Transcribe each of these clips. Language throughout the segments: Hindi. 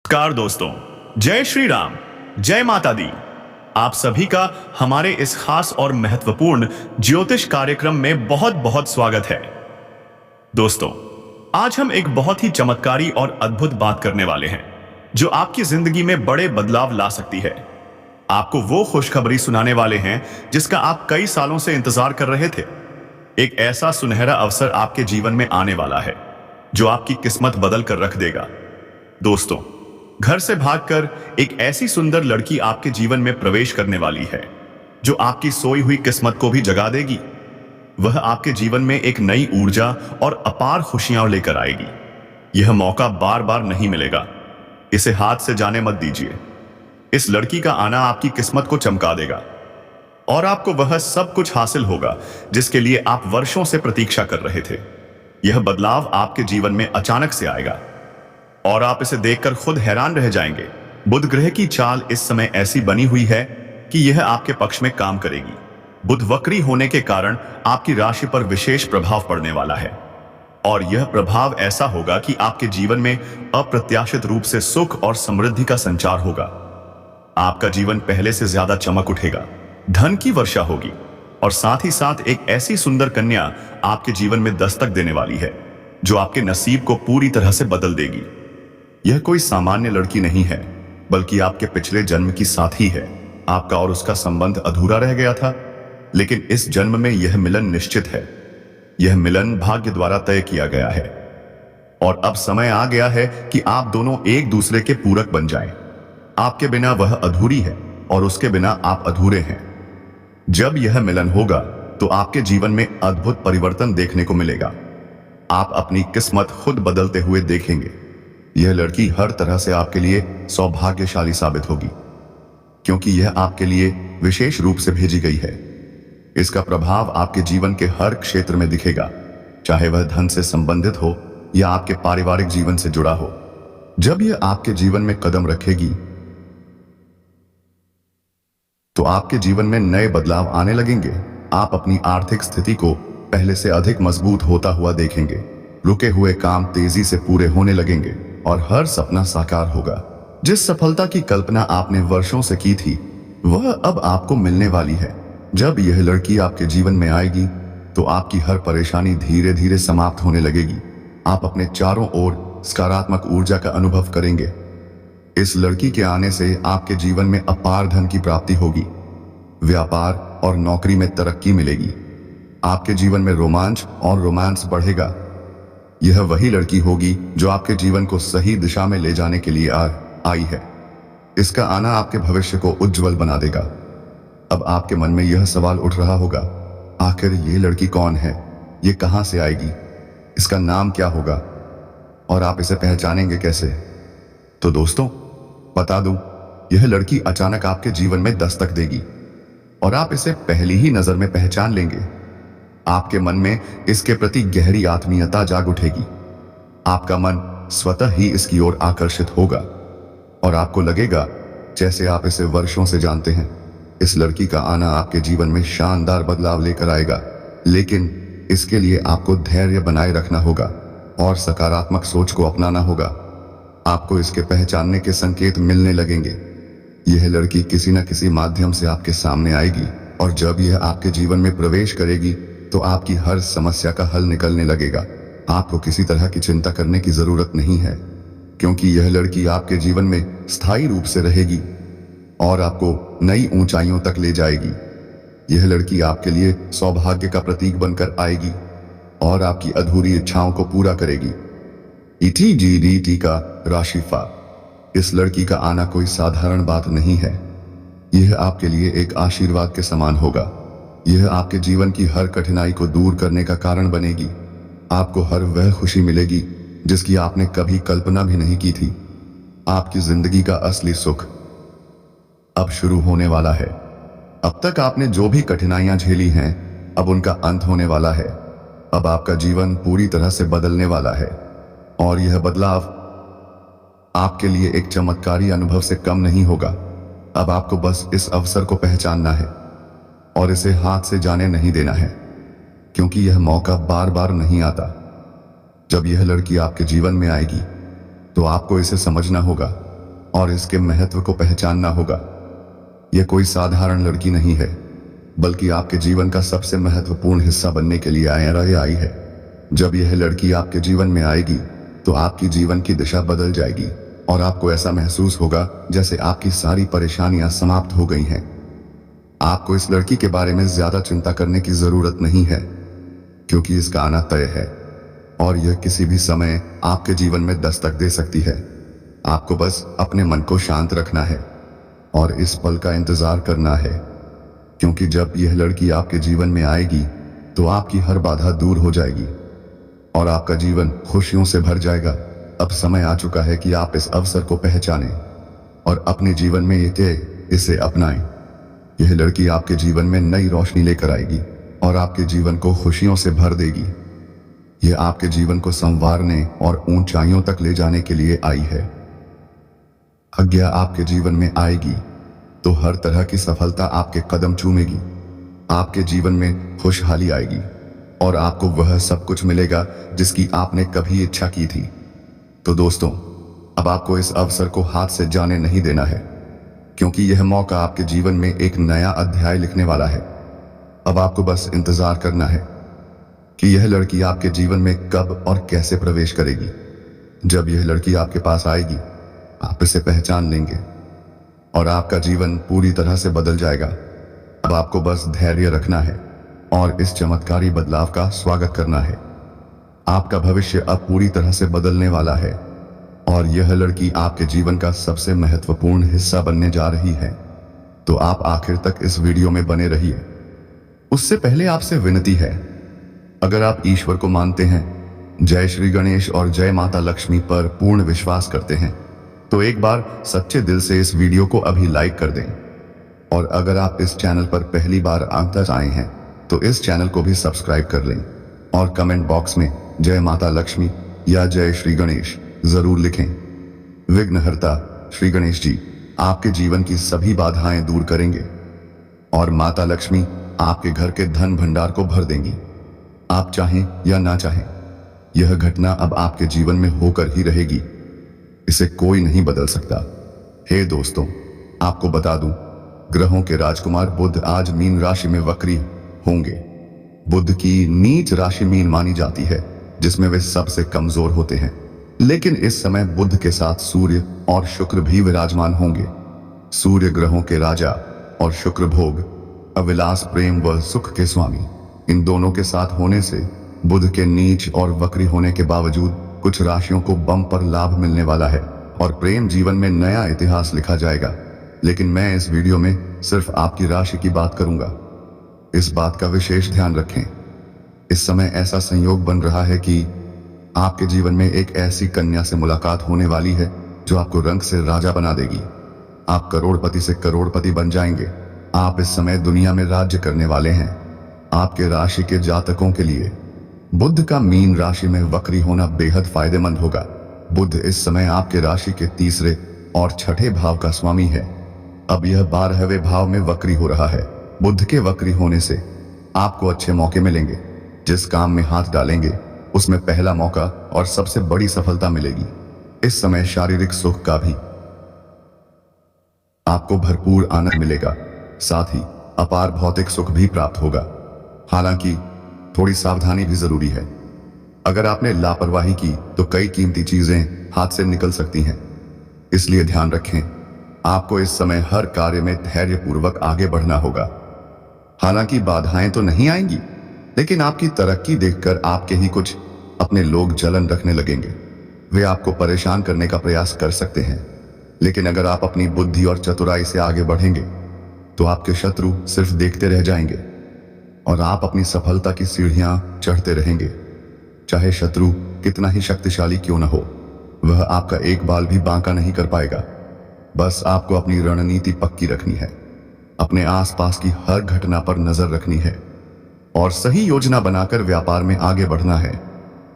नमस्कार दोस्तों। जय श्री राम। जय माता दी। आप सभी का हमारे इस खास और महत्वपूर्ण ज्योतिष कार्यक्रम में बहुत बहुत स्वागत है। दोस्तों, आज हम एक बहुत ही चमत्कारी और अद्भुत बात करने वाले हैं जो आपकी जिंदगी में बड़े बदलाव ला सकती है। आपको वो खुशखबरी सुनाने वाले हैं जिसका आप कई सालों से इंतजार कर रहे थे। एक ऐसा सुनहरा अवसर आपके जीवन में आने वाला है जो आपकी किस्मत बदल कर रख देगा। दोस्तों, घर से भागकर एक ऐसी सुंदर लड़की आपके जीवन में प्रवेश करने वाली है जो आपकी सोई हुई किस्मत को भी जगा देगी। वह आपके जीवन में एक नई ऊर्जा और अपार खुशियां लेकर आएगी। यह मौका बार बार नहीं मिलेगा, इसे हाथ से जाने मत दीजिए। इस लड़की का आना आपकी किस्मत को चमका देगा और आपको वह सब कुछ हासिल होगा जिसके लिए आप वर्षों से प्रतीक्षा कर रहे थे। यह बदलाव आपके जीवन में अचानक से आएगा और आप इसे देखकर खुद हैरान रह जाएंगे। बुध ग्रह की चाल इस समय ऐसी बनी हुई है कि यह आपके पक्ष में काम करेगी। बुध वक्री होने के कारण आपकी राशि पर विशेष प्रभाव पड़ने वाला है और यह प्रभाव ऐसा होगा कि आपके जीवन में अप्रत्याशित रूप से सुख और समृद्धि का संचार होगा। आपका जीवन पहले से ज्यादा चमक उठेगा, धन की वर्षा होगी और साथ ही साथ एक ऐसी सुंदर कन्या आपके जीवन में दस्तक देने वाली है जो आपके नसीब को पूरी तरह से बदल देगी। यह कोई सामान्य लड़की नहीं है, बल्कि आपके पिछले जन्म की साथी है। आपका और उसका संबंध अधूरा रह गया था, लेकिन इस जन्म में यह मिलन निश्चित है। यह मिलन भाग्य द्वारा तय किया गया है और अब समय आ गया है कि आप दोनों एक दूसरे के पूरक बन जाएं। आपके बिना वह अधूरी है और उसके बिना आप अधूरे हैं। जब यह मिलन होगा तो आपके जीवन में अद्भुत परिवर्तन देखने को मिलेगा। आप अपनी किस्मत खुद बदलते हुए देखेंगे। यह लड़की हर तरह से आपके लिए सौभाग्यशाली साबित होगी, क्योंकि यह आपके लिए विशेष रूप से भेजी गई है। इसका प्रभाव आपके जीवन के हर क्षेत्र में दिखेगा, चाहे वह धन से संबंधित हो या आपके पारिवारिक जीवन से जुड़ा हो। जब यह आपके जीवन में कदम रखेगी तो आपके जीवन में नए बदलाव आने लगेंगे। आप अपनी आर्थिक स्थिति को पहले से अधिक मजबूत होता हुआ देखेंगे। रुके हुए काम तेजी से पूरे होने लगेंगे और हर सपना साकार होगा। जिस सफलता की कल्पना आपने वर्षों से की थी, वह अब आपको मिलने वाली है। जब यह लड़की आपके जीवन में आएगी तो आपकी हर परेशानी धीरे धीरे समाप्त होने लगेगी। आप अपने चारों ओर सकारात्मक ऊर्जा का अनुभव करेंगे। इस लड़की के आने से आपके जीवन में अपार धन की प्राप्ति होगी। व्यापार और नौकरी में तरक्की मिलेगी। आपके जीवन में रोमांच और रोमांस बढ़ेगा। यह वही लड़की होगी जो आपके जीवन को सही दिशा में ले जाने के लिए आई है। इसका आना आपके भविष्य को उज्जवल बना देगा। अब आपके मन में यह सवाल उठ रहा होगा, आखिर ये लड़की कौन है? ये कहां से आएगी? इसका नाम क्या होगा और आप इसे पहचानेंगे कैसे? तो दोस्तों, बता दूं, यह लड़की अचानक आपके जीवन में दस्तक देगी और आप इसे पहली ही नजर में पहचान लेंगे। आपके मन में इसके प्रति गहरी आत्मीयता जाग उठेगी। आपका मन स्वतः ही इसकी ओर आकर्षित होगा और आपको लगेगा जैसे आप इसे वर्षों से जानते हैं। इस लड़की का आना आपके जीवन में शानदार बदलाव लेकर आएगा, लेकिन इसके लिए आपको धैर्य बनाए रखना होगा और सकारात्मक सोच को अपनाना होगा। आपको इसके पहचानने के संकेत मिलने लगेंगे। यह लड़की किसी न किसी माध्यम से आपके सामने आएगी और जब यह आपके जीवन में प्रवेश करेगी तो आपकी हर समस्या का हल निकलने लगेगा। आपको किसी तरह की चिंता करने की जरूरत नहीं है, क्योंकि यह लड़की आपके जीवन में स्थायी रूप से रहेगी और आपको नई ऊंचाइयों तक ले जाएगी। यह लड़की आपके लिए सौभाग्य का प्रतीक बनकर आएगी और आपकी अधूरी इच्छाओं को पूरा करेगी। ETGDT का राशिफल। इस लड़की का आना कोई साधारण बात नहीं है। यह आपके लिए एक आशीर्वाद के समान होगा। यह आपके जीवन की हर कठिनाई को दूर करने का कारण बनेगी। आपको हर वह खुशी मिलेगी जिसकी आपने कभी कल्पना भी नहीं की थी। आपकी जिंदगी का असली सुख अब शुरू होने वाला है। अब तक आपने जो भी कठिनाइयां झेली हैं, अब उनका अंत होने वाला है। अब आपका जीवन पूरी तरह से बदलने वाला है और यह बदलाव आपके लिए एक चमत्कारी अनुभव से कम नहीं होगा। अब आपको बस इस अवसर को पहचानना है और इसे हाथ से जाने नहीं देना है, क्योंकि यह मौका बार बार नहीं आता। जब यह लड़की आपके जीवन में आएगी तो आपको इसे समझना होगा और इसके महत्व को पहचानना होगा। यह कोई साधारण लड़की नहीं है, बल्कि आपके जीवन का सबसे महत्वपूर्ण हिस्सा बनने के लिए आई है। जब यह लड़की आपके जीवन में आएगी तो आपकी जीवन की दिशा बदल जाएगी और आपको ऐसा महसूस होगा जैसे आपकी सारी परेशानियां समाप्त हो गई हैं। आपको इस लड़की के बारे में ज्यादा चिंता करने की जरूरत नहीं है, क्योंकि इसका आना तय है और यह किसी भी समय आपके जीवन में दस्तक दे सकती है। आपको बस अपने मन को शांत रखना है और इस पल का इंतजार करना है, क्योंकि जब यह लड़की आपके जीवन में आएगी तो आपकी हर बाधा दूर हो जाएगी और आपका जीवन खुशियों से भर जाएगा। अब समय आ चुका है कि आप इस अवसर को पहचानें और अपने जीवन में इसे अपनाएं। यह लड़की आपके जीवन में नई रोशनी लेकर आएगी और आपके जीवन को खुशियों से भर देगी। यह आपके जीवन को संवारने और ऊंचाइयों तक ले जाने के लिए आई है। आज्ञा आपके जीवन में आएगी तो हर तरह की सफलता आपके कदम चूमेगी। आपके जीवन में खुशहाली आएगी और आपको वह सब कुछ मिलेगा जिसकी आपने कभी इच्छा की थी। तो दोस्तों, अब आपको इस अवसर को हाथ से जाने नहीं देना है, क्योंकि यह मौका आपके जीवन में एक नया अध्याय लिखने वाला है। अब आपको बस इंतजार करना है कि यह लड़की आपके जीवन में कब और कैसे प्रवेश करेगी। जब यह लड़की आपके पास आएगी, आप इसे पहचान लेंगे और आपका जीवन पूरी तरह से बदल जाएगा। अब आपको बस धैर्य रखना है और इस चमत्कारी बदलाव का स्वागत करना है। आपका भविष्य अब पूरी तरह से बदलने वाला है और यह लड़की आपके जीवन का सबसे महत्वपूर्ण हिस्सा बनने जा रही है। तो आप आखिर तक इस वीडियो में बने रहिए। उससे पहले आपसे विनती है, अगर आप ईश्वर को मानते हैं, जय श्री गणेश और जय माता लक्ष्मी पर पूर्ण विश्वास करते हैं, तो एक बार सच्चे दिल से इस वीडियो को अभी लाइक कर दें। और अगर आप इस चैनल पर पहली बार आज आए हैं तो इस चैनल को भी सब्सक्राइब कर लें और कमेंट बॉक्स में जय माता लक्ष्मी या जय श्री गणेश जरूर लिखें। विघ्नहर्ता श्री गणेश जी आपके जीवन की सभी बाधाएं दूर करेंगे और माता लक्ष्मी आपके घर के धन भंडार को भर देंगी। आप चाहें या ना चाहें, यह घटना अब आपके जीवन में होकर ही रहेगी। इसे कोई नहीं बदल सकता। हे दोस्तों, आपको बता दूं, ग्रहों के राजकुमार बुध आज मीन राशि में वक्री होंगे। बुध की नीच राशि मीन मानी जाती है, जिसमें वे सबसे कमजोर होते हैं, लेकिन इस समय बुध के साथ सूर्य और शुक्र भी विराजमान होंगे। सूर्य ग्रहों के राजा और शुक्र भोग, अविलास, प्रेम व सुख के स्वामी। इन दोनों के साथ होने से बुध के नीच और वक्री होने के बावजूद कुछ राशियों को बम्पर लाभ मिलने वाला है और प्रेम जीवन में नया इतिहास लिखा जाएगा। लेकिन मैं इस वीडियो में सिर्फ आपकी राशि की बात करूंगा। इस बात का विशेष ध्यान रखें, इस समय ऐसा संयोग बन रहा है कि आपके जीवन में एक ऐसी कन्या से मुलाकात होने वाली है जो आपको रंग से राजा बना देगी। आप करोड़पति से करोड़पति बन जाएंगे। आप इस समय दुनिया में राज्य करने वाले हैं। आपके राशि के जातकों के लिए बुध का मीन राशि में वक्री होना बेहद फायदेमंद होगा। बुध इस समय आपके राशि के तीसरे और छठे भाव का स्वामी है। अब यह 12वें भाव में वक्री हो रहा है। बुध के वक्री होने से आपको अच्छे मौके मिलेंगे। जिस काम में हाथ डालेंगे उसमें पहला मौका और सबसे बड़ी सफलता मिलेगी। इस समय शारीरिक सुख का भी आपको भरपूर आनंद मिलेगा, साथ ही अपार भौतिक सुख भी प्राप्त होगा। हालांकि थोड़ी सावधानी भी जरूरी है। अगर आपने लापरवाही की तो कई कीमती चीजें हाथ से निकल सकती हैं, इसलिए ध्यान रखें। आपको इस समय हर कार्य में धैर्यपूर्वक आगे बढ़ना होगा। हालांकि बाधाएं तो नहीं आएंगी, लेकिन आपकी तरक्की देखकर आपके ही कुछ अपने लोग जलन रखने लगेंगे। वे आपको परेशान करने का प्रयास कर सकते हैं, लेकिन अगर आप अपनी बुद्धि और चतुराई से आगे बढ़ेंगे तो आपके शत्रु सिर्फ देखते रह जाएंगे और आप अपनी सफलता की सीढ़ियां चढ़ते रहेंगे। चाहे शत्रु कितना ही शक्तिशाली क्यों न हो, वह आपका एक बाल भी बांका नहीं कर पाएगा। बस आपको अपनी रणनीति पक्की रखनी है, अपने आसपास की हर घटना पर नजर रखनी है और सही योजना बनाकर व्यापार में आगे बढ़ना है।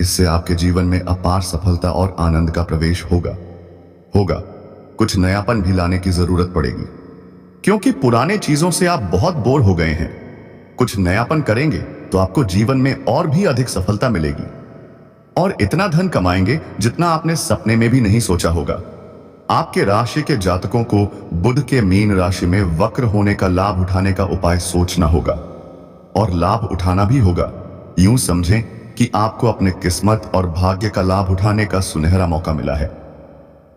इससे आपके जीवन में अपार सफलता और आनंद का प्रवेश होगा। कुछ नयापन भी लाने की जरूरत पड़ेगी, क्योंकि पुराने चीजों से आप बहुत बोर हो गए हैं। कुछ नयापन करेंगे तो आपको जीवन में और भी अधिक सफलता मिलेगी और इतना धन कमाएंगे जितना आपने सपने में भी नहीं सोचा होगा। आपके राशि के जातकों को बुध के मीन राशि में वक्र होने का लाभ उठाने का उपाय सोचना होगा और लाभ उठाना भी होगा। यूं समझें कि आपको अपने किस्मत और भाग्य का लाभ उठाने का सुनहरा मौका मिला है।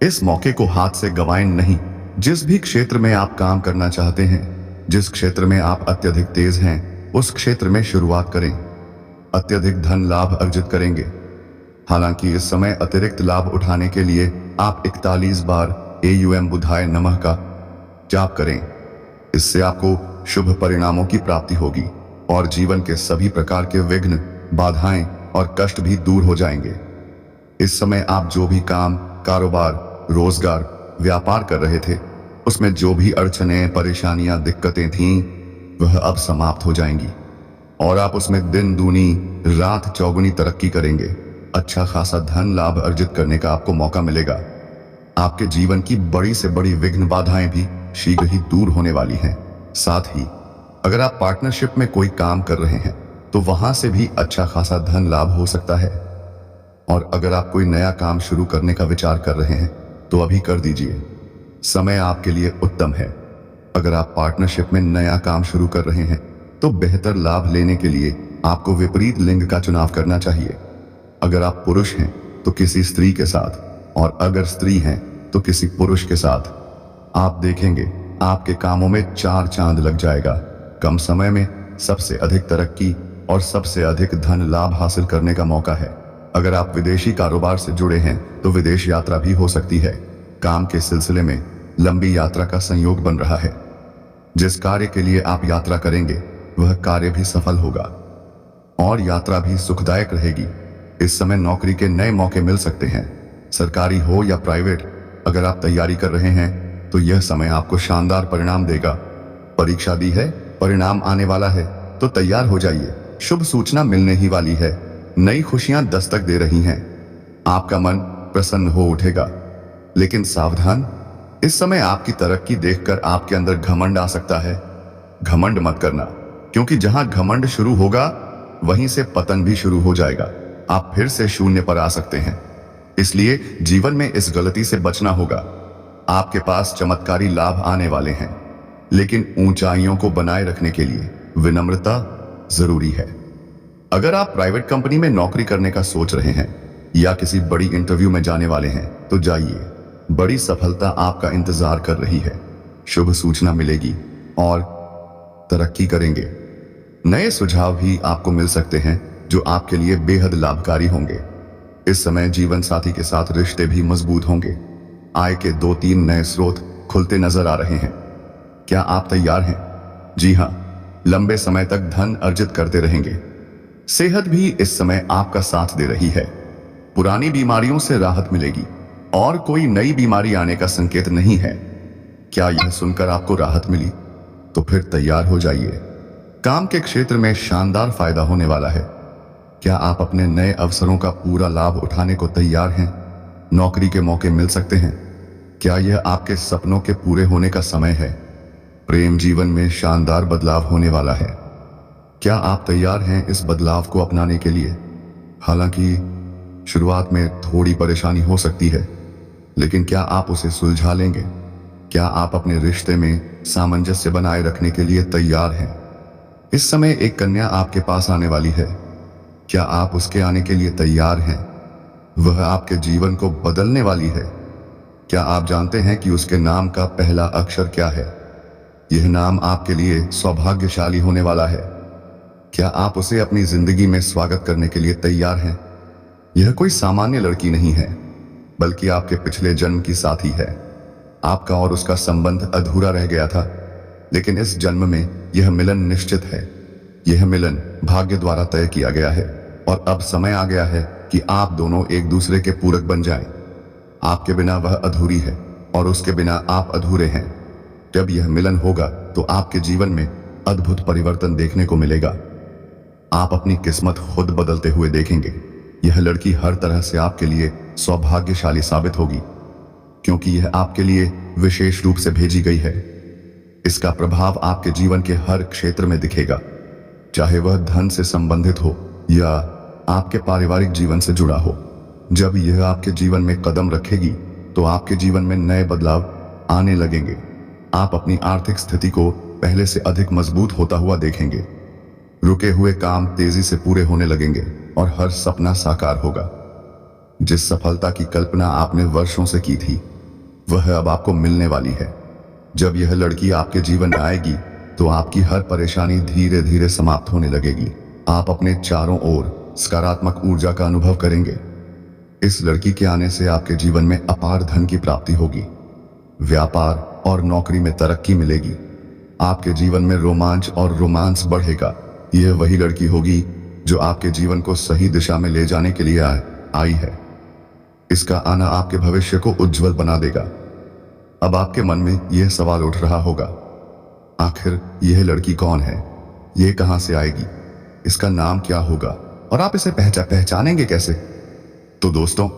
इस मौके को हाथ से गंवाएं नहीं। जिस भी क्षेत्र में आप काम करना चाहते हैं, जिस क्षेत्र में आप अत्यधिक तेज हैं, उस क्षेत्र में शुरुआत करें। अत्यधिक धन लाभ अर्जित करेंगे। हालांकि इस समय अतिरिक्त लाभ उठाने के लिए आप 41 बार AUM बुधाय नमः का जाप करें। इससे आपको शुभ परिणामों की प्राप्ति होगी और जीवन के सभी प्रकार के विघ्न, बाधाएं और कष्ट भी दूर हो जाएंगे। इस समय आप जो भी काम, कारोबार, रोजगार, व्यापार कर रहे थे, उसमें जो भी अड़चनें, परेशानियां, दिक्कतें थीं, वह अब समाप्त हो जाएंगी और आप उसमें दिन दूनी रात चौगुनी तरक्की करेंगे। अच्छा खासा धन लाभ अर्जित करने का आपको मौका मिलेगा। आपके जीवन की बड़ी से बड़ी विघ्न, बाधाएं भी शीघ्र ही दूर होने वाली हैं। साथ ही अगर आप पार्टनरशिप में कोई काम कर रहे हैं तो वहां से भी अच्छा खासा धन लाभ हो सकता है। और अगर आप कोई नया काम शुरू करने का विचार कर रहे हैं तो अभी कर दीजिए, समय आपके लिए उत्तम है। अगर आप पार्टनरशिप में नया काम शुरू कर रहे हैं तो बेहतर लाभ लेने के लिए आपको विपरीत लिंग का चुनाव करना चाहिए। अगर आप पुरुष हैं तो किसी स्त्री के साथ, और अगर स्त्री हैं तो किसी पुरुष के साथ। आप देखेंगे आपके कामों में 4 चांद लग जाएगा। कम समय में सबसे अधिक तरक्की और सबसे अधिक धन लाभ हासिल करने का मौका है। अगर आप विदेशी कारोबार से जुड़े हैं तो विदेश यात्रा भी हो सकती है। काम के सिलसिले में लंबी यात्रा का संयोग बन रहा है। जिस कार्य के लिए आप यात्रा करेंगे वह कार्य भी सफल होगा और यात्रा भी सुखदायक रहेगी। इस समय नौकरी के नए मौके मिल सकते हैं, सरकारी हो या प्राइवेट। अगर आप तैयारी कर रहे हैं तो यह समय आपको शानदार परिणाम देगा। परीक्षा दी है, परिणाम आने वाला है तो तैयार हो जाइए। शुभ सूचना मिलने ही वाली है। नई खुशियां दस्तक दे रही हैं। आपका मन प्रसन्न हो उठेगा। लेकिन सावधान, इस समय आपकी तरक्की देखकर आपके अंदर घमंड आ सकता है। घमंड मत करना, क्योंकि जहां घमंड शुरू होगा वहीं से पतन भी शुरू हो जाएगा। आप फिर से शून्य पर आ सकते हैं। इसलिए जीवन में इस गलती से बचना होगा। आपके पास चमत्कारी लाभ आने वाले हैं, लेकिन ऊंचाइयों को बनाए रखने के लिए विनम्रता जरूरी है। अगर आप प्राइवेट कंपनी में नौकरी करने का सोच रहे हैं या किसी बड़ी इंटरव्यू में जाने वाले हैं तो जाइए। बड़ी सफलता आपका इंतजार कर रही है। शुभ सूचना मिलेगी और तरक्की करेंगे। नए सुझाव भी आपको मिल सकते हैं जो आपके लिए बेहद लाभकारी होंगे। इस समय जीवन साथी के साथ रिश्ते भी मजबूत होंगे। आय के 2-3 नए स्रोत खुलते नजर आ रहे हैं। क्या आप तैयार हैं? जी हां, लंबे समय तक धन अर्जित करते रहेंगे। सेहत भी इस समय आपका साथ दे रही है। पुरानी बीमारियों से राहत मिलेगी और कोई नई बीमारी आने का संकेत नहीं है। क्या यह सुनकर आपको राहत मिली? तो फिर तैयार हो जाइए। काम के क्षेत्र में शानदार फायदा होने वाला है। क्या आप अपने नए अवसरों का पूरा लाभ उठाने को तैयार हैं? नौकरी के मौके मिल सकते हैं। क्या यह आपके सपनों के पूरे होने का समय है? प्रेम जीवन में शानदार बदलाव होने वाला है। क्या आप तैयार हैं इस बदलाव को अपनाने के लिए? हालांकि शुरुआत में थोड़ी परेशानी हो सकती है, लेकिन क्या आप उसे सुलझा लेंगे? क्या आप अपने रिश्ते में सामंजस्य बनाए रखने के लिए तैयार हैं? इस समय एक कन्या आपके पास आने वाली है। क्या आप उसके आने के लिए तैयार हैं? वह आपके जीवन को बदलने वाली है। क्या आप जानते हैं कि उसके नाम का पहला अक्षर क्या है? यह नाम आपके लिए सौभाग्यशाली होने वाला है। क्या आप उसे अपनी जिंदगी में स्वागत करने के लिए तैयार हैं? यह कोई सामान्य लड़की नहीं है, बल्कि आपके पिछले जन्म की साथी है। आपका और उसका संबंध अधूरा रह गया था, लेकिन इस जन्म में यह मिलन निश्चित है। यह मिलन भाग्य द्वारा तय किया गया है और अब समय आ गया है कि आप दोनों एक दूसरे के पूरक बन जाएं। आपके बिना वह अधूरी है और उसके बिना आप अधूरे हैं। जब यह मिलन होगा तो आपके जीवन में अद्भुत परिवर्तन देखने को मिलेगा। आप अपनी किस्मत खुद बदलते हुए देखेंगे। यह लड़की हर तरह से आपके लिए सौभाग्यशाली साबित होगी, क्योंकि यह आपके लिए विशेष रूप से भेजी गई है। इसका प्रभाव आपके जीवन के हर क्षेत्र में दिखेगा, चाहे वह धन से संबंधित हो या आपके पारिवारिक जीवन से जुड़ा हो। जब यह आपके जीवन में कदम रखेगी तो आपके जीवन में नए बदलाव आने लगेंगे। आप अपनी आर्थिक स्थिति को पहले से अधिक मजबूत होता हुआ देखेंगे। रुके हुए काम तेजी से पूरे होने लगेंगे और हर सपना साकार होगा। जिस सफलता की कल्पना आपने वर्षों से की थी, वह अब आपको मिलने वाली है। जब यह लड़की आपके जीवन में आएगी तो आपकी हर परेशानी धीरे धीरे समाप्त होने लगेगी। आप अपने चारों ओर सकारात्मक ऊर्जा का अनुभव करेंगे। इस लड़की के आने से आपके जीवन में अपार धन की प्राप्ति होगी। व्यापार और नौकरी में तरक्की मिलेगी। आपके जीवन में रोमांच और रोमांस बढ़ेगा। यह वही लड़की होगी जो आपके जीवन को सही दिशा में ले जाने के लिए आई है। इसका आना आपके भविष्य को उज्जवल बना देगा। अब आपके मन में यह सवाल उठ रहा होगा, आखिर यह लड़की कौन है? यह कहां से आएगी? इसका नाम क्या होगा? और आप इसे पहचानेंगे कैसे? तो दोस्तों,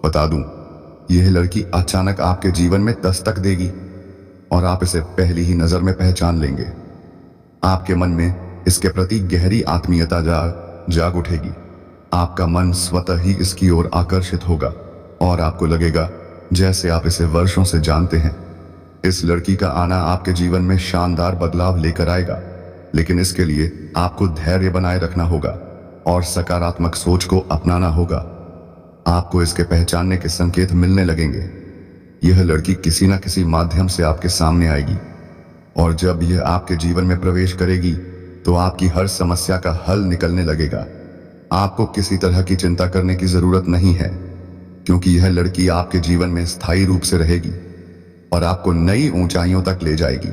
बता दूं, यह लड़की अचानक आपके जीवन में दस्तक देगी और आप इसे पहली ही नजर में पहचान लेंगे। आपके मन में इसके प्रति गहरी आत्मीयता जाग उठेगी। आपका मन स्वतः ही इसकी ओर आकर्षित होगा और आपको लगेगा जैसे आप इसे वर्षों से जानते हैं। इस लड़की का आना आपके जीवन में शानदार बदलाव लेकर आएगा, लेकिन इसके लिए आपको धैर्य बनाए रखना होगा और सकारात्मक सोच को अपनाना होगा। आपको इसके पहचानने के संकेत मिलने लगेंगे। यह लड़की किसी न किसी माध्यम से आपके सामने आएगी और जब यह आपके जीवन में प्रवेश करेगी तो आपकी हर समस्या का हल निकलने लगेगा। आपको किसी तरह की चिंता करने की जरूरत नहीं है, क्योंकि यह लड़की आपके जीवन में स्थायी रूप से रहेगी और आपको नई ऊंचाइयों तक ले जाएगी।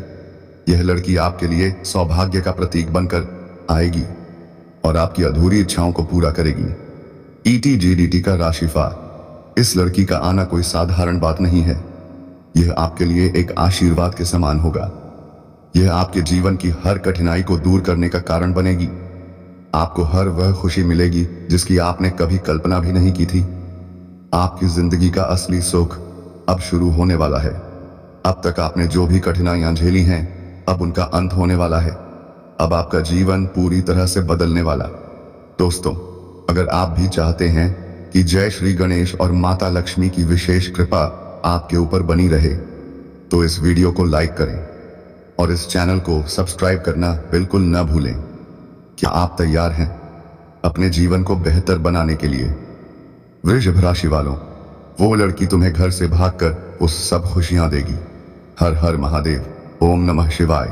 यह लड़की आपके लिए सौभाग्य का प्रतीक बनकर आएगी और आपकी अधूरी इच्छाओं को पूरा करेगी। ETGDT का राशिफल। इस लड़की का आना कोई साधारण बात नहीं है। यह आपके लिए एक आशीर्वाद के समान होगा। यह आपके जीवन की हर कठिनाई को दूर करने का कारण बनेगी। आपको हर वह खुशी मिलेगी जिसकी आपने कभी कल्पना भी नहीं की थी। आपकी जिंदगी का असली सुख अब शुरू होने वाला है। अब तक आपने जो भी कठिनाइयां झेली हैं, अब उनका अंत होने वाला है। अब आपका जीवन पूरी तरह से बदलने वाला। दोस्तों, अगर आप भी चाहते हैं कि जय श्री गणेश और माता लक्ष्मी की विशेष कृपा आपके ऊपर बनी रहे, तो इस वीडियो को लाइक करें और इस चैनल को सब्सक्राइब करना बिल्कुल न भूलें। क्या आप तैयार हैं अपने जीवन को बेहतर बनाने के लिए? वृषभ राशि वालों, वो लड़की तुम्हें घर से भागकर वो सब खुशियां देगी। हर हर महादेव। ओम नमः शिवाय।